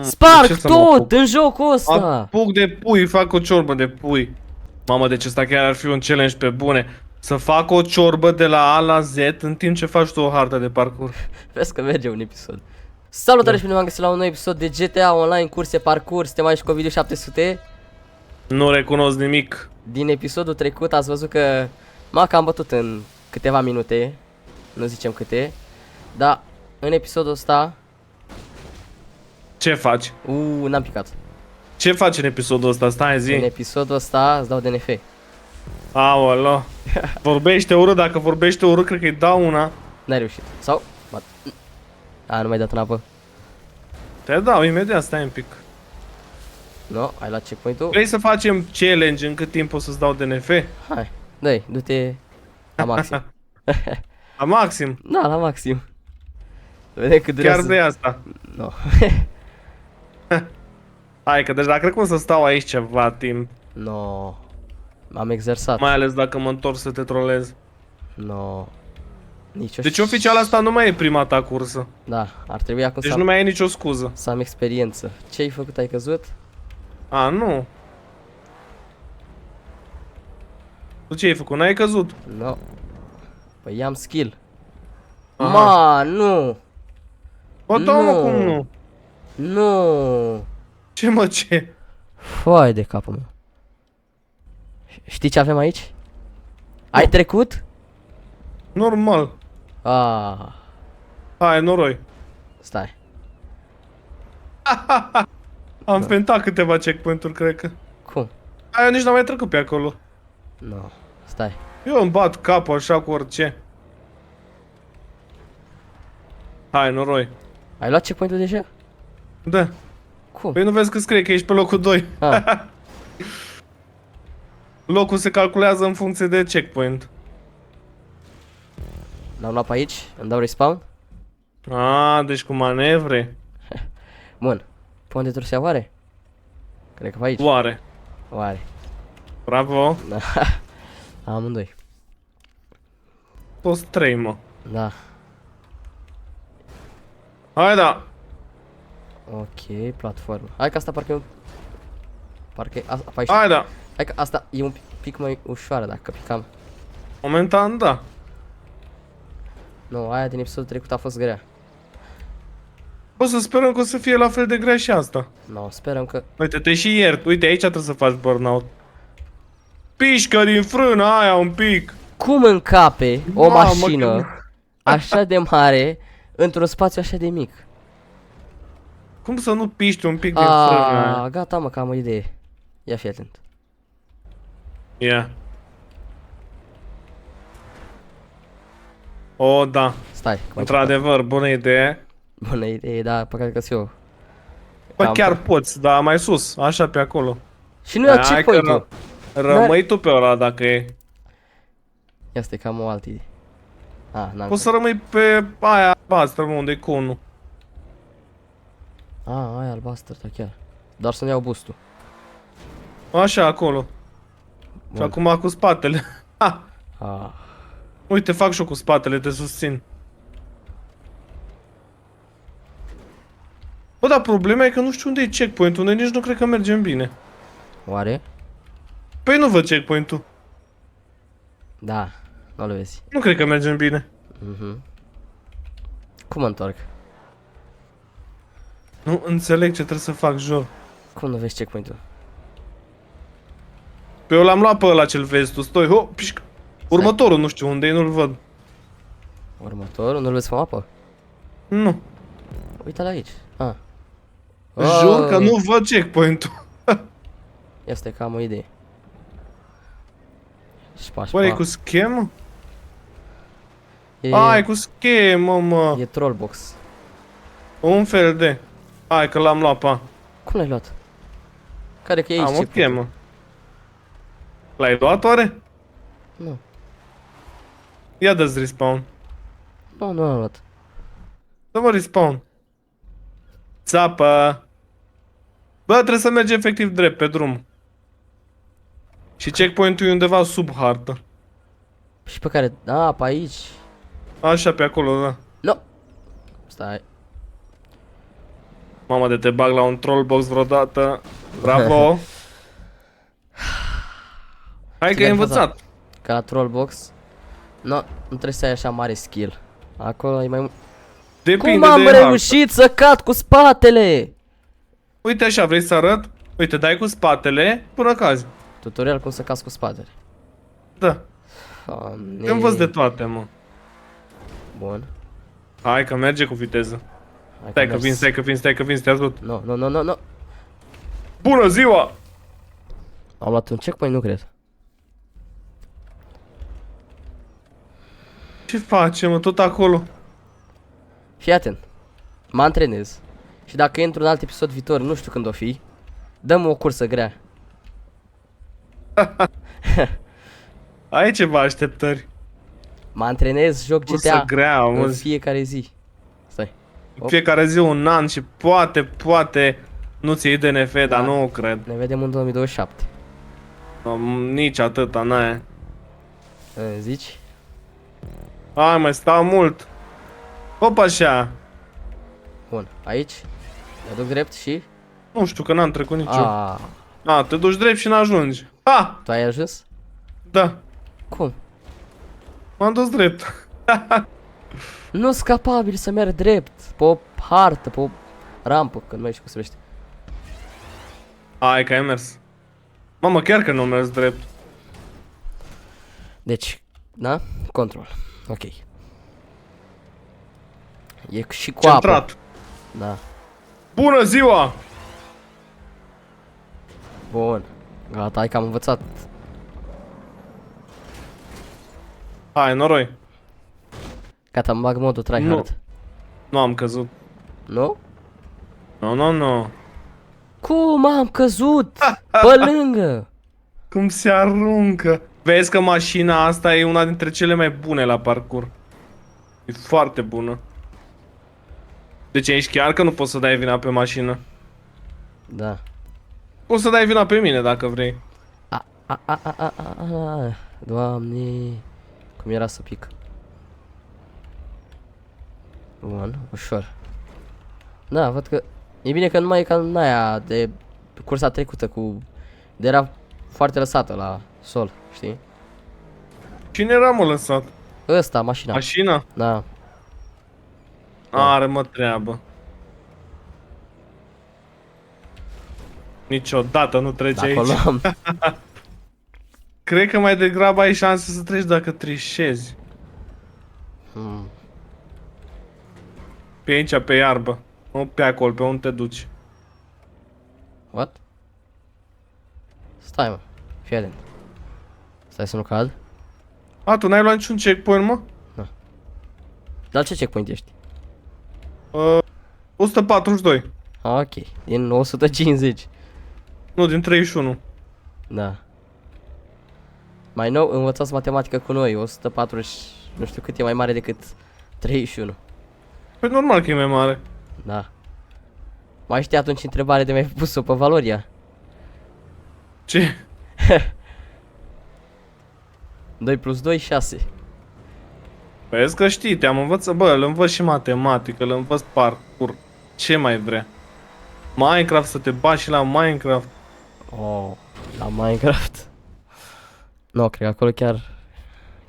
Sparg tot în jocul ăsta! Apuc de pui, fac o ciorbă de pui. Mamă, deci ăsta chiar ar fi un challenge pe bune. Să fac o ciorbă de la A la Z în timp ce faci tu o hartă de parcurs. Vezi că merge un episod. Salutare și bine v-am găsit la un nou episod de GTA Online curse parcurs. Suntem aici cu Ovidiu 700. Nu recunosc nimic. Din episodul trecut ați văzut că m-a cam bătut în câteva minute. Nu zicem câte. Dar în episodul ăsta Ce faci? n-am picat. Ce faci în episodul ăsta? Stai În zi. episodul ăsta îți dau DNF. Aoleo. Vorbește urât, dacă vorbește urât, cred că-i dau una. N-ai reușit. Sau? Nu mai dat în apă. Te dau imediat, stai un pic. Nu, ai luat checkpoint-ul. Vrei să facem challenge în cât timp o să-ți dau DNF? Hai, dă-i, du-te la maxim. La maxim. Da, la maxim. Vedem cât durează. Chiar de asta. Nu. Hai că deja cred că o să stau aici ceva timp. No. M-am exersat. Mai ales dacă mă întorc să te trolez. No. Nicio. Deci oficial asta nu mai e prima ta cursă. Da, ar trebui acum Deci nu mai ai nicio scuză. să am experiență. Ce ai făcut? Ai căzut? A, nu. Tu ce ai făcut? N-ai căzut? No. Păi am skill. Aha. Ma, nu. Bă, da, mă, Nu. cum nu? Nu. Ce mă, ce? Foai de capul meu. Știi ce avem aici? Ai trecut? Normal. Ah, Hai, noroi. stai. Am fentat câteva checkpoint-uri, cred că. Cum? Hai, eu nici n-am mai trecut pe acolo. No. Stai. Eu îmi bat capul așa cu orice. Hai, noroi. Ai luat checkpoint-ul deja? Da. Cum? Păi nu vezi că scrie că ești pe locul 2. Ah. Locul se calculează în funcție de checkpoint. L-am luat pe aici? Îmi dau respawn? Ah, deci cu manevre. Bun. Pe unde trebuie să ia oare? Cred că pe aici. Oare. Oare. Bravo. Amândoi. Toți 3, mă. Da. Hai, da. Ok, platformă. Hai că asta parcă e un... Parcă e... Pe aici. Hai, da. Hai că asta e un pic mai ușoară dacă picam. Momentan, da. Nu, aia din episodul trecut a fost grea. O să sperăm că o să fie la fel de grea și asta. No, sperăm că... Uite, te și iert. Uite, aici trebuie să faci burnout. Pișcă din frâna aia un pic. Cum încape o Mamă, mașină așa de mare într-un spațiu așa de mic? Cum să nu piști un pic din frâna aia? Gata mă, că am o idee. Ia fi atent. Ia. O, da. Stai. Într-adevăr, bună idee. Bună idee, da, păcat că-s eu. Bă, Cam- chiar poți, dar mai sus, așa pe acolo. Și nu ia Hai că checkpoint-ul. Rămâi tu pe ăla dacă e. Ia stai, cam o altă idee. N-am. Poți să rămâi pe aia albastră, mă, unde e conul. Aia albastră, da chiar. Doar să-mi iau boost-ul. Așa, acolo. Și Bun. acum cu spatele. Ha! Ah. Uite, fac și eu cu spatele, te susțin. Bă, dar problema e că nu știu unde e checkpoint-ul, unde nici nu cred că mergem bine. Oare? Păi nu văd checkpoint-ul. Da, nu-l vezi. Nu cred că mergem bine. Cum mă întorc? Nu înțeleg ce trebuie să fac, jur. Cum nu vezi checkpoint-ul? Pe eu l-am luat pe ăla ce-l vezi tu, stoi, ho, pișc. Următorul nu știu unde e, nu-l văd. Următorul? Nu-l vezi pe mapă? Nu. Uite-l aici. Jur că nu văd checkpoint-ul. Ia stai că am o idee. Spași Bă, e pa. cu schemă? E, Ai, cu schemă, mă. e trollbox. Un fel de. Hai că l-am luat, pa. Cum l-ai luat? Care că e aici Am o checkpoint-ul? schemă. L-ai luat oare? Nu. Ia dă-ți respawn. Nu, nu l-am luat. Dă-mă respawn. Țapă. Bă, trebuie să mergi efectiv drept pe drum. Și checkpoint-ul e undeva sub hartă. Și pe care... pe aici. Așa, pe acolo, da. Nu. Stai. Mamă, de te bag la un troll box vreodată. Bravo. Hai că ai învățat. Ca la Trollbox. Nu trebuie să ai așa mare skill. Acolo e mai mult. Depinde Cum am de reușit să cad cu spatele? Uite așa, vrei să arăt? Uite, dai cu spatele până cazi. Tutorial cum să cazi cu spatele. Da. Doamne. Învăț de toate, mă. Bun. Hai că merge cu viteză. Hai Stai că mers. vin, stai că vin, stai că vin, să te ajut. Nu. Bună ziua! Am luat un checkpoint, nu cred. Ce facem, mă, tot acolo? Fii atent. Mă antrenez. Și dacă intru în alt episod viitor, nu știu când o fi, dăm o cursă grea. Ai ceva așteptări. Mă antrenez, joc Cursă GTA grea, în mă. fiecare zi. Stai. Fiecare zi un an și poate nu ți iei DNF, dar nu cred. Ne vedem în 2027. Nici atâta, n-aia. Zici? Hai, mai stau mult. Hop așa. Bun. Aici. Mă duc drept și... Nu știu că n-am trecut nicio. Ah, Te duci drept și n-ajungi. Ha! tu ai ajuns? Da. Cum? M-am dus drept. Nu-s capabil să merg drept. Pe o hartă, pe o rampă, când mai știu cum se numește. Hai că ai mers. Mamă, chiar că nu am mers drept. Deci, da? Control. Ok. E și cu Centrat. apă. Da. Bună ziua! Bun. Gata, hai că am învățat. Hai, noroi. Gata, îmi bag modul tryhard. Nu am căzut. Nu? Nu. Cum am căzut? Pe lângă. Cum se aruncă. Vezi că mașina asta e una dintre cele mai bune la parcurs. E foarte bună. Deci ești chiar că nu poți să dai vina pe mașină. Da. Poți să dai vina pe mine dacă vrei. Doamne. Cum era să pic. Bun, ușor. Da, văd că... E bine că nu mai e ca în aia de cursa trecută cu... De era foarte lăsată la sol, știi? Cine era, mă, lăsat? Ăsta, mașina. Mașina? Da. Are, mă, treabă. Niciodată nu trece Dacă o aici. luăm. Cred că mai degrabă ai șanse să treci dacă trișezi. Pe aici, pe iarbă. Nu pe acolo, pe unde te duci. What? Stai, mă. Fii atent. Stai să nu cad. Tu n-ai luat niciun checkpoint, mă? Dar ce checkpoint ești? 142. Ok. Din 150. Nu, din 31. Da. Mai nou învățați matematică cu noi. 140. Nu știu cât e mai mare decât 31. Păi normal că e mai mare. Da. Mai știi atunci întrebare de mai pus-o pe Valoria? Ce? 2 plus 2, 6. Vezi că știi, te-am învățat, bă, îl învăț și matematică, îl învăț parcurs. Ce mai vrea? Minecraft, să te bagi și la Minecraft. Oh, la Minecraft. Nu, cred că acolo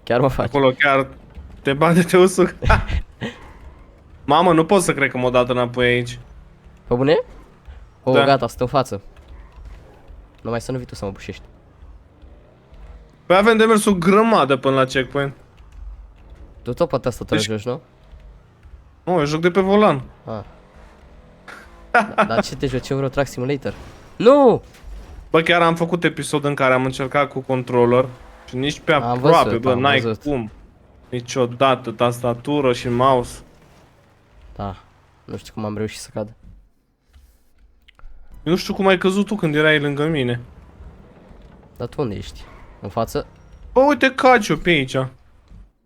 chiar mă faci. Acolo chiar te bate, te usuc. Mamă, nu pot să cred că m-o dat înapoi aici. Pe bune? Oh, Da. gata, stă în față. Numai să nu vii tu să mă bușești. Păi avem de mers o grămadă până la checkpoint. Tu tot pe ăsta te Deci- joci, nu? Nu, eu joc de pe volan. Ah. Dar ce te joci? Euro Truck Simulator? Nu! Bă, chiar am făcut episod în care am încercat cu controller și nici pe Am aproape, văzut, bă, am n-ai văzut. cum. Niciodată, tastatură și mouse. Da. Nu știu cum am reușit să cad. Eu nu știu cum ai căzut tu când erai lângă mine. Dar tu unde ești? În față? Bă, uite Caciu pe aici.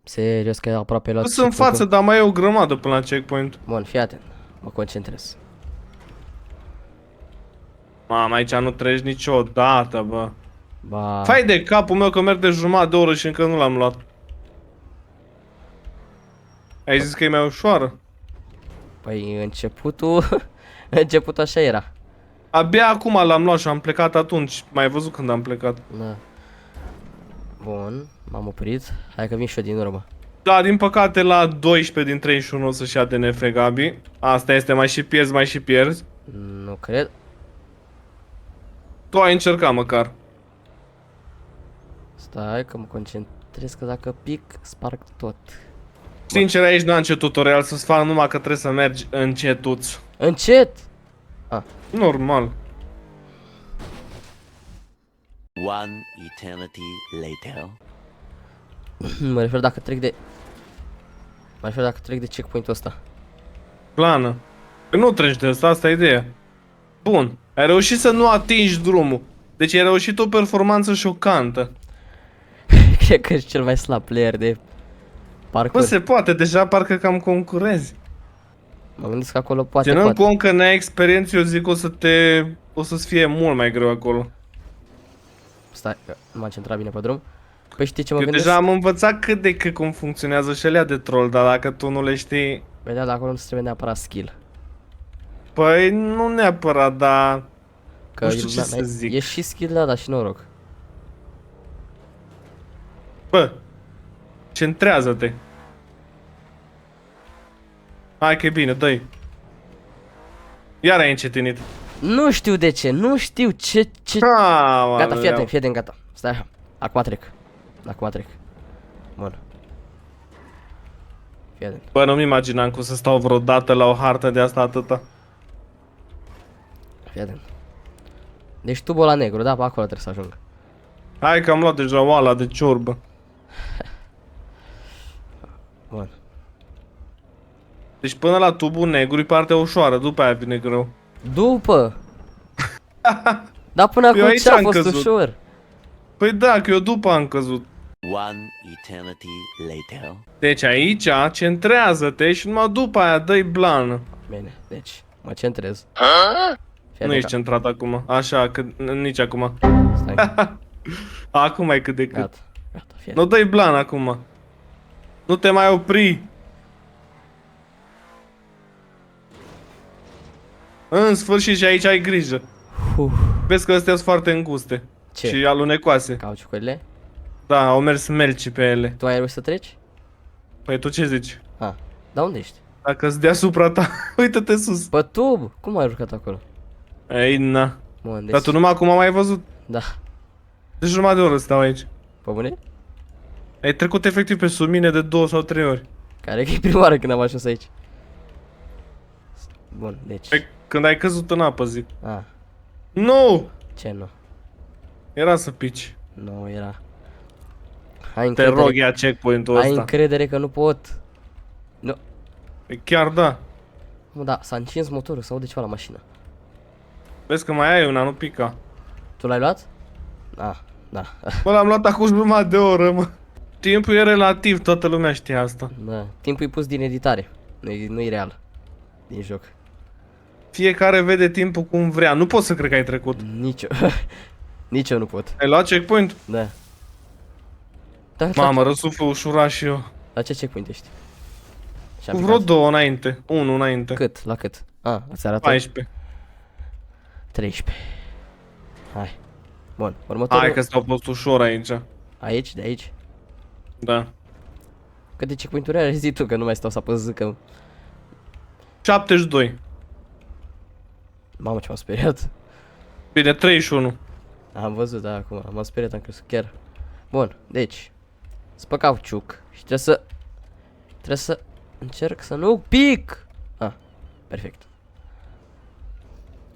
Serios că e aproape luat Bă, sunt în checkpoint-ul? față, dar mai e o grămadă până la checkpoint. Bun, fii atent. Mă concentrez. Mamă, aici nu treci niciodată, bă. Ba... Fai de capul meu că merg de jumătate de oră și încă nu l-am luat. Ai zis că e mai ușoară? Păi începutul Început așa era. Abia acum l-am luat și am plecat atunci. Mai văzut când am plecat. Da. Bun, m-am oprit. Hai că vin și eu din urmă. Da, din păcate la 12 din 31 o să-și ia DNF, Gabi. Asta este, mai și pierzi, mai și pierzi. Nu cred. Tu ai încercat măcar. Stai că mă concentrez că dacă pic, sparg tot. Sincer, aici n-am ce tutorial să-ți fac, numai că trebuie să mergi încetuț. Încet! Normal. One eternity later. Mă refer dacă trec de... Mă refer dacă trec de checkpoint-ul ăsta. Plană. Păi nu treci de asta e ideea. Bun. Ai reușit să nu atingi drumul. Deci ai reușit o performanță șocantă. Cred că ești cel mai slab player de parcurs. Bă, se poate, deja parcă cam concurezi. Mă gândesc că acolo poate, Ținând poate. cont că n-ai experiență, eu zic că o să-ți fie mult mai greu acolo. Stai, că nu m-am centrat bine pe drum. Păi știi ce mă Eu gândesc? deja am învățat cât de cât cum funcționează și alea de troll, dar dacă tu nu le știi... Vedea, dar acolo nu se trebuie neapărat skill. Păi nu neapărat, dar... Că Nu știu ce să zic. E și skill, da, dar și noroc. Bă, centrează-te. Hai că e bine, dă-i. Iar ai încetinit. Nu știu de ce, nu știu ce... Gata, fii atent, gata. Stai așa. Acum trec. Bun. Fii atent. Bă, nu-mi imaginam cum să stau vreodată la o hartă de asta atâta. Fii atent. Deci tubul la negru, da? Pe acolo trebuie să ajung. Hai că am luat deja oala de ciorbă. Bun. Deci până la tubul negru e partea ușoară, după aia vine greu. După! Dar până acum aici ce a am fost căzut. ușor? Păi da, că eu după am căzut. One eternity later. Deci aici centrează-te și numai după aia dă-i blană. Bine, deci, mă centrez. Fii Nu atent ești centrat acum, așa, că nici acum. Stai, Acum e cât de cât. gata, gata, fii atent. Nu dă-i blană acum. Nu te mai opri. În sfârșit și aici ai grijă. Vezi că astea sunt foarte înguste. Ce? Și alunecoase. Cauciucurile? Da, au mers melci pe ele. Tu ai reușit să treci? Păi tu ce zici? Ah, dar unde ești? Dacă-s deasupra ta, uită-te sus. Pe tub! Cum ai urcat acolo? Ei, na. Bun, deci... Dar tu numai acum am mai văzut. Da. De jumătate de oră stau aici. Pe bune? Ai trecut efectiv pe sub mine de 2 sau 3 ori. Care e prima oară când am ajuns aici? Bun, deci... Pe când ai căzut în apă, zic. Ah, Nu! ce nu? Era să pici. Nu era... Ai Te încredere, rog, ia checkpoint-ul ai ăsta. încredere că nu pot. Nu. Păi chiar da. Mă, da, s-a încins motorul, se aude ceva la mașină. Vezi că mai ai una, nu pica. Tu l-ai luat? Ah, da. Bă, l-am luat acum jumătate de oră, mă. Timpul e relativ, toată lumea știe asta. Da. Timpul e pus din editare. Nu-i real. Din joc. Fiecare vede timpul cum vrea. Nu pot să cred că ai trecut. Nici eu. Nici eu nu pot. Ai luat checkpoint? Da. Da, Mamă, răsuflă ușura și eu. la ce checkpoint ești? Și Cu vreo 2 înainte. 1 înainte. Cât? La cât? Ah, îți arată? 14. 13. Hai. Bun, următorul... Hai că s-au fost ușor aici. Aici, de aici. Da. Câte checkpoint-uri are? Zi tu, că nu mai stau să apăs că... 72. Mamă, ce m-am speriat. Bine, 31. Am văzut, da, acum. M-am speriat, am crezut chiar. Bun, deci. Spă cauciuc. Și trebuie să încerc să nu pic. Ah, perfect.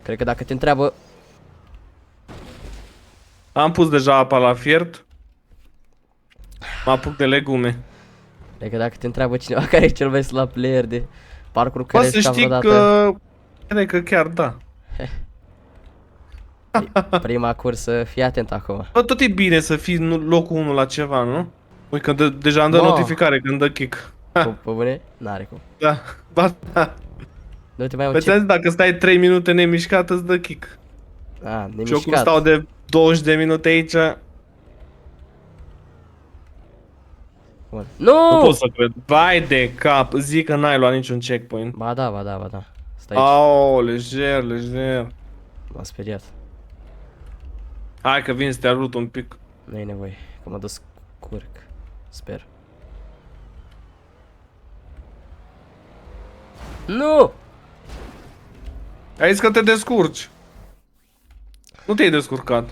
Cred că dacă te întreabă... Am pus deja apa la fiert. Mă apuc de legume. Cred că dacă te întreabă cineva care e cel mai slab player de parcurs Bă, care să ești știi vreodată... că... Cred că chiar da. Prima cursă, fii atent acum. Bă, tot e bine să fii locul 1 la ceva, nu? Uite că deja îmi dă Bă. notificare când dă kick. Pe bune? N-are cum. Da, ba da. Nu te mai Păi un ți-am zis, dacă stai 3 minute nemișcat, îți dă kick. Ah, Și eu cum nemișcat. stau de 20 de minute aici, Bun. nu Nu! pot să cred. Vai de cap, zic că n-ai luat niciun checkpoint. Ba da. Sunt aici. Au, lejer, lejer. M-am speriat. Hai că vin să te ajut un pic. Nu e nevoie, că mă descurc. Sper. Nu! Ai zis că te descurci. Nu te-ai descurcat.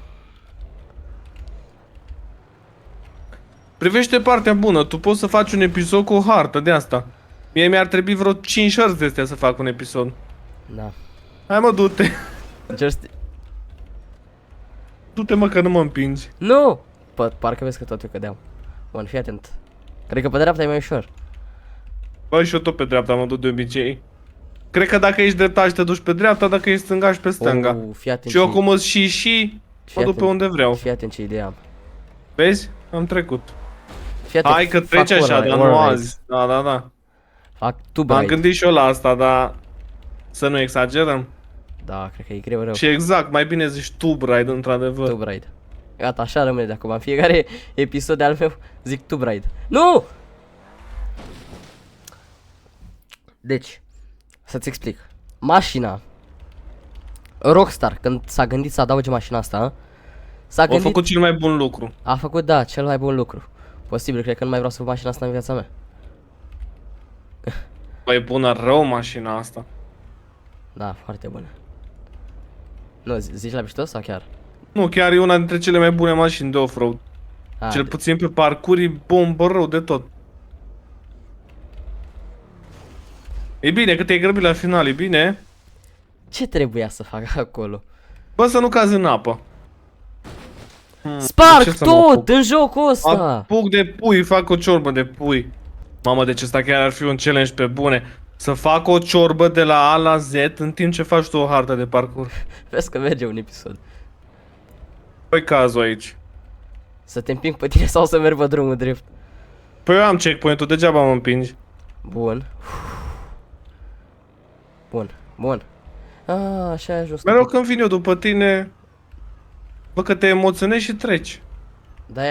Privește partea bună, tu poți să faci un episod cu o hartă de asta. Mie mi-ar trebui vreo 5 hărți de astea să fac un episod. Da. Hai mă, du-te. Just... Du-te mă că nu mă împingi. Nu! Parcă vezi că tot eu cădeam. Bun, fii atent. Cred că pe dreapta e mai ușor. Bă, și eu tot pe dreapta mă duc de obicei. Cred că dacă ești dreptaș te duci pe dreapta, dacă ești stânga și pe stânga. Fii atent Și eu ce- cum îs mă duc pe unde vreau. Fii atent ce idee am. Vezi? Am trecut. Fii atent, Hai că fac treci așa, one dar right, nu one azi. Da, da, da. Fac tu M-am right. gândit și eu la asta, dar să nu exagerăm. Da, cred că e greu rău. Și exact, mai bine zici tube ride, într-adevăr. Tube ride. Gata, așa rămâne de acum. În fiecare episod de-al meu zic tube ride. Nu! Deci, să-ți explic. Mașina Rockstar, când s-a gândit să adauge mașina asta, s-a Au gândit... făcut cel mai bun lucru. A făcut, da, cel mai bun lucru. Posibil, cred că nu mai vreau să fac mașina asta în viața mea. Bă, e bună rău mașina asta. Da, foarte bună. Nu, zici la mișto sau chiar? Nu, chiar e una dintre cele mai bune mașini de off-road. A, Cel puțin pe parcurs e bombă rău de tot. E bine că te-ai grăbit la final, e bine. ce trebuia să fac acolo? Bă, să nu cazi în apă. de Sparg ce să mă tot apuc? în jocul ăsta! Apuc de pui, fac o ciorbă de pui. Mamă, deci ăsta chiar ar fi un challenge pe bune. Să fac o ciorbă de la A la Z în timp ce faci tu o hartă de parcurs. Vezi că merge un episod. Păi cazul aici. Să te împing pe tine sau să merg pe drumul drept? Păi eu am checkpoint-ul, degeaba mă împingi. Bun. Bun, bun. Așa ai ajuns. Mereu când vin eu după tine, bă, că te emoționezi și treci. Da,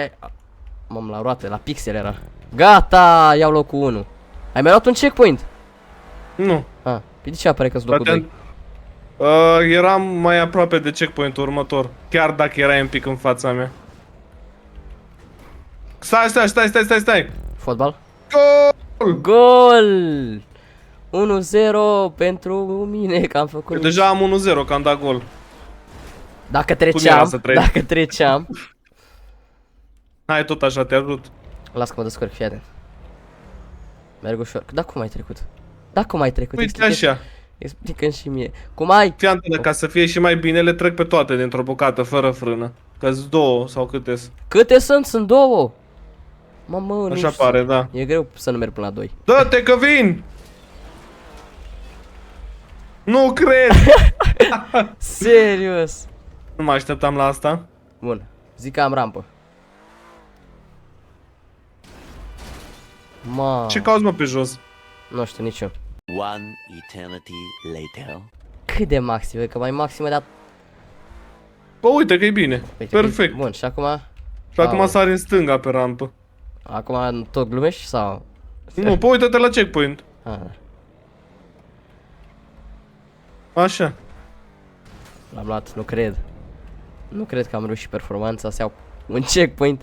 m-am la roate, la pixel era. Gata, iau locul 1. Ai mai luat un checkpoint? Nu. Pe de ce apare că-s locul 2? Eram mai aproape de checkpoint-ul următor. Chiar dacă erai un pic în fața mea. Stai. Fotbal? Gol! Gol! 1-0 pentru mine, că am făcut... Eu deja am 1-0, că am dat gol. Dacă era treceam, să treci? dacă treceam... Hai, tot așa, te ajut. Las că mă descurc, fii atent. Merg ușor. Da, cum ai trecut? Da, cum ai trecut? Uite așa. Explică-mi și mie. Cum ai? Fii atentă, ca să fie și mai bine, le trec pe toate dintr-o bucată, fără frână. Că-s două sau câte-s. Câte sunt? Sunt două. Mamă, nu Așa știu. pare, da. E greu să nu merg până la 2. Dă-te că vin! Nu cred! Serios. Nu mă așteptam la asta. Bun. Zic că am rampă. Ma. Ce cauți, mă, pe jos? Nu știu nici eu. One eternity later. Cât de maxim? E că mai maximă, dar... Bă, uite că e bine. Uite, Perfect. Bun, și acum... Și acum sari în stânga pe rampă. Acum tot glumești sau... Nu, pă, uite-te la checkpoint. Ah, Așa. l-am luat, nu cred. Nu cred că am reușit performanța să iau un checkpoint.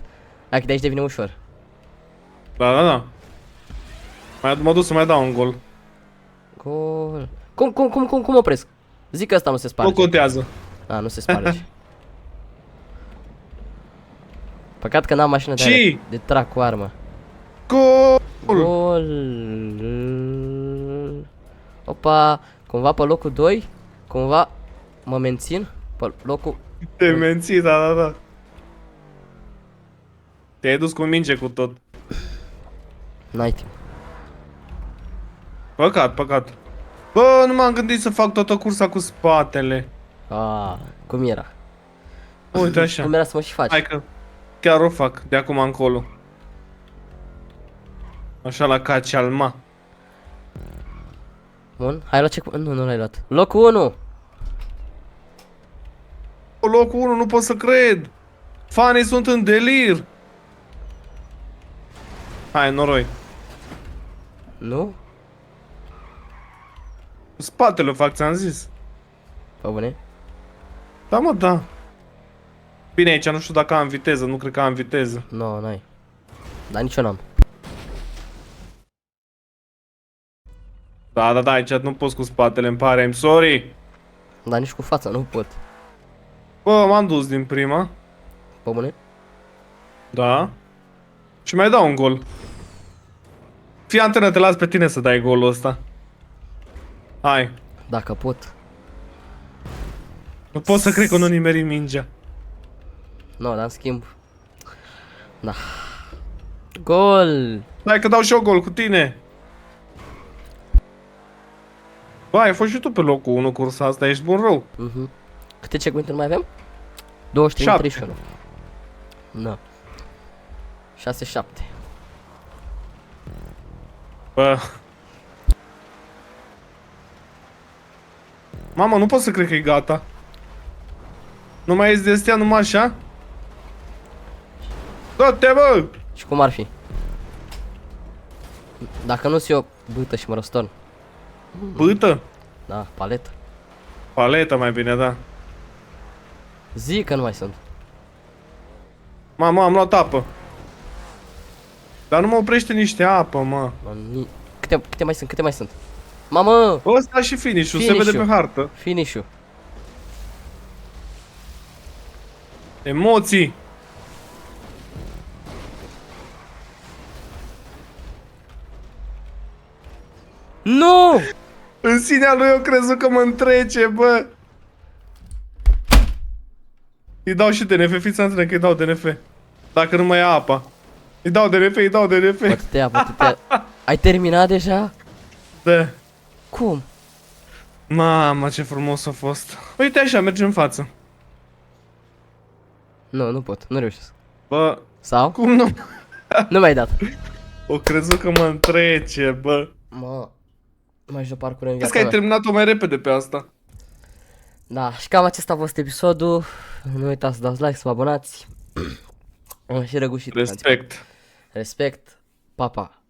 Dacă de aici devine ușor. Da. Mă duc să mai dau un gol. Gol. Cum opresc? Zic că ăsta nu se Nu sparge. contează. Da, nu se sparge. Păcat că n-am mașină de, Ce? de trag cu armă. Gol! Gol. Opa, cumva pe locul 2, cumva mă mențin pe locul... Te menții, da. Te-ai dus cu minge cu tot. N-ai timp. Păcat. Bă, nu m-am gândit să fac toată cursa cu spatele. Cum era? Uite așa. Cum era să mă și faci? Hai că chiar o fac de acum încolo. Așa la Cacialma. Bun, hai la checkpoint. Nu l-ai luat. Locul 1. Locul 1, nu pot să cred. Fanii sunt în delir. Hai, noroi. Nu? Spatele fac, ți-am zis. Pe bune? Da, mă, da. Bine, aici nu știu dacă am viteză, nu cred că am viteză. No, n-ai. Dar nici eu n-am. Da, aici nu poți cu spatele, îmi pare, I'm sorry. Dar nici cu fața nu pot. Bă, m-am dus din prima. Pe bune? Da. Și mai dau un gol. Fii antenă, te las pe tine să dai golul ăsta. Hai. Dacă pot. Nu pot să cred că nu nimeri mingea. No, dar în schimb. Da. Gol! Hai că dau și eu gol cu tine. Bă, ai fost și tu pe locul 1 cursa asta, ești bun rău. Câte checkpoint-uri mai avem? 23, 7. 31. Da. 6, 7. Bă. Mamă, nu pot să cred că e gata. Nu mai ești de stea numai așa? Dă-te, bă! Și cum ar fi? Dacă nu-ți eu bâtă și mă răstorn. Bâtă? Da, paletă. Paletă mai bine, da. Zic că nu mai sunt. Mamă, am luat apă. Dar nu mă oprește niște apă, mă. Câte mai sunt? Câte mai sunt? Mamă! Ăsta și finish-ul, se vede Finish-ul. pe hartă. Finish-ul. Emoții. Nu! În sinea lui eu crezut că mă întrece, bă. Îi dau și DNF, fiți antrenă că îi dau DNF. Dacă nu mai ia apa. Îi dau DNF, îi dau DNF. Poate te ia, poate te ia. Ai terminat deja? Da. Cum? Mamă, ce frumos a fost. Uite așa, merge în față. Nu, nu pot, nu reușesc. Bă, Sau? cum nu? Nu mi-ai dat. O crezut că mă întrece, bă. Mă, mai joc parcurs în Crezi viața că ai mea. terminat-o mai repede pe asta. Da, și cam acesta a fost episodul. Nu uitați să dați like, să vă abonați. Și răgușit. Respect. Respect. Pa, pa.